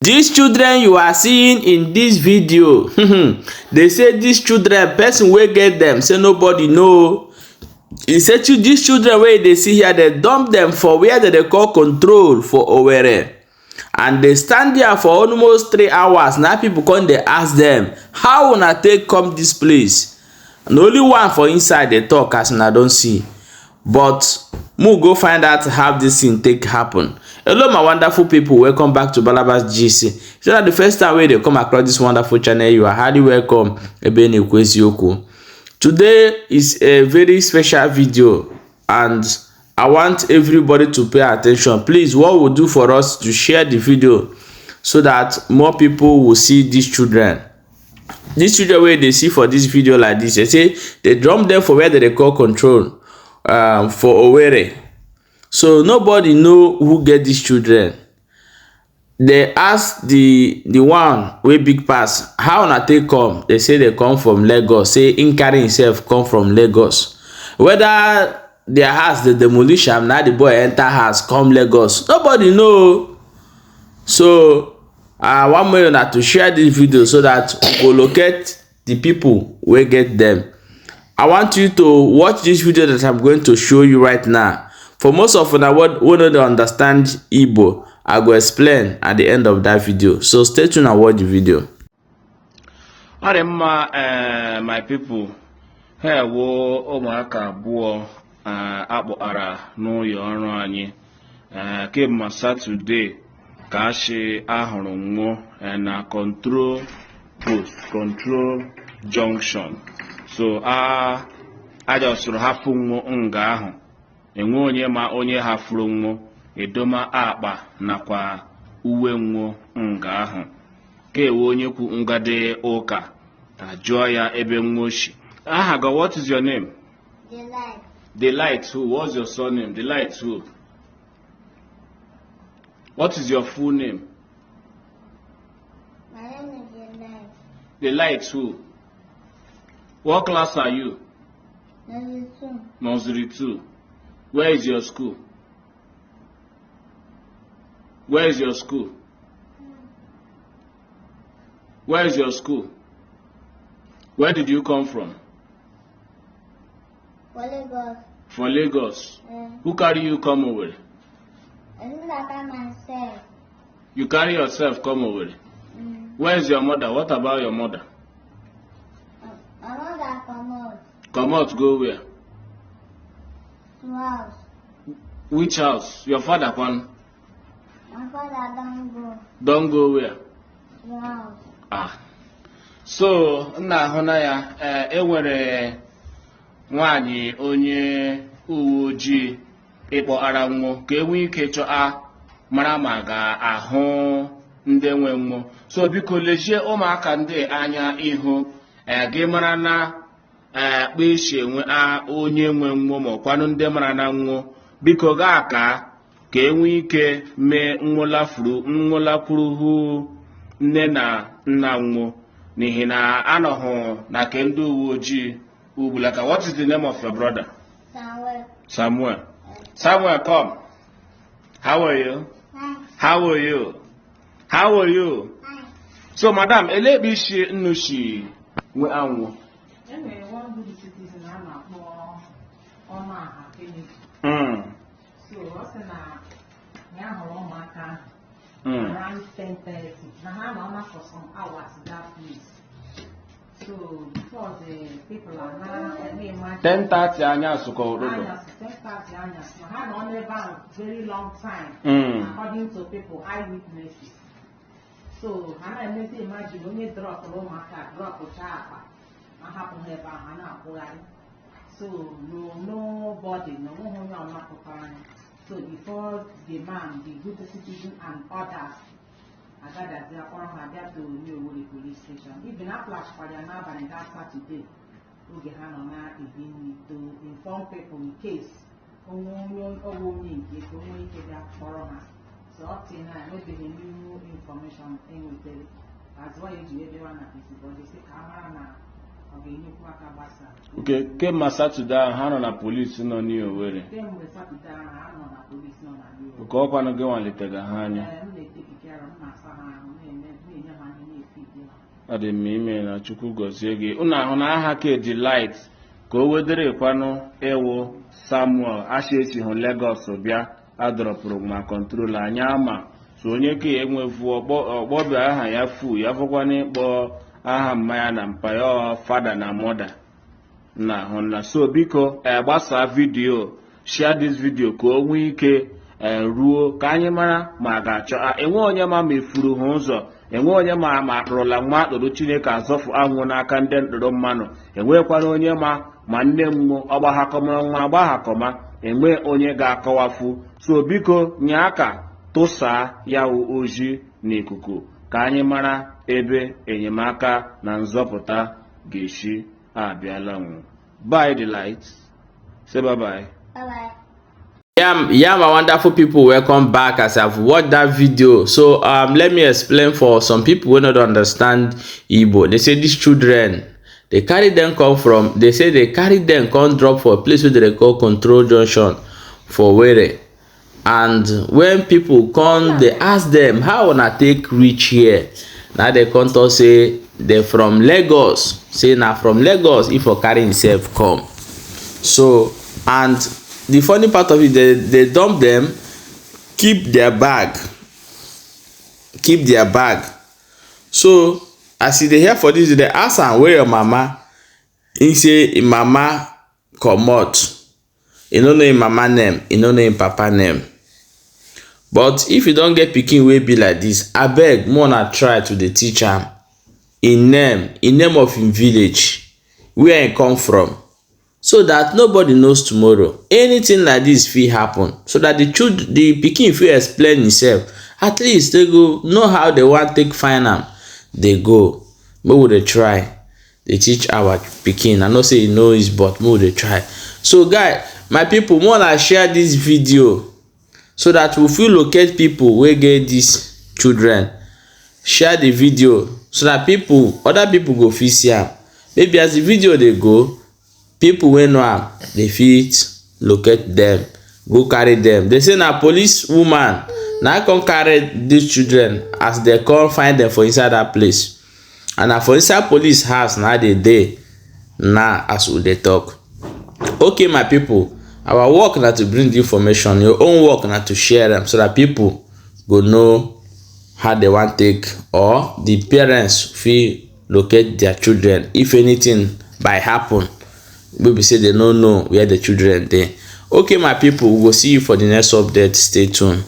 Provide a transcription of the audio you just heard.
These children you are seeing in this video, they say these children, person wey get them say nobody know. He say these children wey they see here, they dump them for where they call control for Owerri. And they stand there for almost 3 hours. Now people come dey ask them, how una take come this place? And only one for inside they talk as una don see. But we go find out how this thing take happen. Hello my wonderful people, welcome back to Balabas GC. If it's not the first time wey they come across this wonderful channel, you are highly welcome. Today is a very special video and I want everybody to pay attention. Please, what we'll do for us to share the video so that more people will see these children. These children where they see for this video like this, they say they drum them for where they call control for Owerri. So nobody know who get these children. They ask the one wey big pass, how una take come? They say they come from Lagos. Say him carry himself come from Lagos. Whether their house the demolish am, now the boy enter house come Lagos, nobody know. So I want me una to share this video so that we will locate the people wey get them. I want you to watch this video that I'm going to show you right now. For most of una who don't understand Igbo, I go explain at the end of that video. So stay tuned and watch the video. My people, here wo ụmụaka abụọ akpọkara n'ụlọ ọrụ anyị kemgbe Saturday ka achị ahụrụ nwụ na control post, control junction. So ajọsụrụ hapụ nwụ nga ahụ, enwe onye ma onye hafuru nwụ, edoma akpa nakwa uwe nwụ nga ahụ. Ka ewe onye kwu ngade ụka ajụọ ya ebe nwụchi. Aha ga, what is your name? Delight. Delight who? What's your surname? Delight who? What is your full name? My name is Delight. Delight who? What class are you? Nursery 2. Nursery 2. Where is your school? Where is your school? Where is your school? Where did you come from? For Lagos. From Lagos. Who carry you come over? I think that I myself. You carry yourself come over. Where is your mother? What about your mother? My mother come out. Come out, go where? To house. Which house? Your father one? My father don't go. Don't go where? To house. Ah. So, nna hụna ya enwere nwaanyị onye uwe ojii ịkpọara nwụ ka enwe ike chọọ mara ma ga-ahụ ndị nwe nwụ. So biko lejie ụmụaka ndị anya ihu gị mara na kpeshi enwe onye nwe nwụ ma ọkwanụ ndị mara na nwụ. Biko gaa ka enwe ike mee nwụlakwuru nne na nna nwụ. N'ihi na anọhụ na ke ndị uwe ojii ugbulaka. What is the name of your brother? Samuel. Samuel. Samuel, come. How are you? Hi. How are you? How are you? Hi. So, madam, elebishi nnushi nwe anwụ. Around 10:30. Now for some hours that place. So before the people are now 10:30 anya suko rodo. 10:30 anya. Now only about very long time. According to people, eyewitnesses. So I may imagine when you drop a marker, drop a chapa. I happen to have a hana. So nobody, no one on my. So before the man, the good citizen and others, I got that they are all had to New police station. Even a flash for the now and that Saturday, we get on that even to inform people in case only if only get that coroner. So up till now, maybe the new information in with it. As well as everyone at this, but they say camera now. ọ ga-enyekwa aka gbasa. Okay, kemgbe Satọde ahụ ha nọ na polisi nọ n'Owerri. Kemgbe Satọde ahụ ha nọ na polisi nọ na New York. Ka ọkwanụ gị nwalitere ha anya. M na-etekike ara, m na-asa ha ahụ, na-enye ha ihe na-efi ide ha. Ọ dị m ime na Chukwu gọzie gị. Unu ahụ na aha ka Delight ka o wedere kwanụ ewu Samuel Ashiesi hụ Lagos bịa adọrọpụrụ ma kọntrol anya ama so onye ka enwefu ọgbọbịa aha ya fu ya fụkwana ịkpọ aha mmanya na mpa ya fada na mother na ahụ na so biko gbasa vidio share this video ka o nwee ike ruo ka anyị mara ma ga-achọ enwe onye ma mefuru ha ụzọ enwe onye ma akpụrụla nwa akpụrụ Chineke azọfụ ahụhụ n'aka ndị ntụrụ mmanụ enwekwana onye ma nne m ọgbahakọmara nwa agbahakọma enwe onye ga-akọwafu so biko nye aka tụsaa ya ozi n'ikuku ka anyị mara ebe enyemaka na nzọpụta ga-esi abịala nwụ. Bye Delight. Say bye bye. Bye-bye. Yeah, my wonderful people, welcome back. As I've watched that video, so let me explain for some people who don't understand Igbo. They say these children, they carry them come from, they say they carry them come drop for a place where they call Control Junction for Owerri. And when people come, they ask them how wanna take reach here. Now they come to say they're from Lagos. Say now from Lagos if for carry himself come. So and the funny part of it, they dump them, keep their bag. So as they hear for this, they ask am where your mama. He say him mama comot. He no know him mama name, he no know him papa name. But if you don't get pikin wey be like this, abeg more na try to dey teach am in name of him village, where he come from, so that nobody knows tomorrow. Anything like this fit happen, so that the pikin fit explain himself. At least they go know how they want take find am. They go, make we dey try dey teach our pikin. I know say e know his, but make we dey try. So guys, my people, more na share this video so that we fit locate people wey get these children. Share the video so that other people go fit see am. Maybe as the video dey go, people wey know am dey fit locate them, go carry them. They say na police woman na come carry these children as they come find them for inside that place, and na for inside police house na they dey now as we dey talk. Okay my people, our work na to bring the information, your own work na to share them so that people go know how they want take, or the parents fit locate their children if anything by happen. Maybe say they don't know where the children dey. Okay my people, we will see you for the next update. Stay tuned.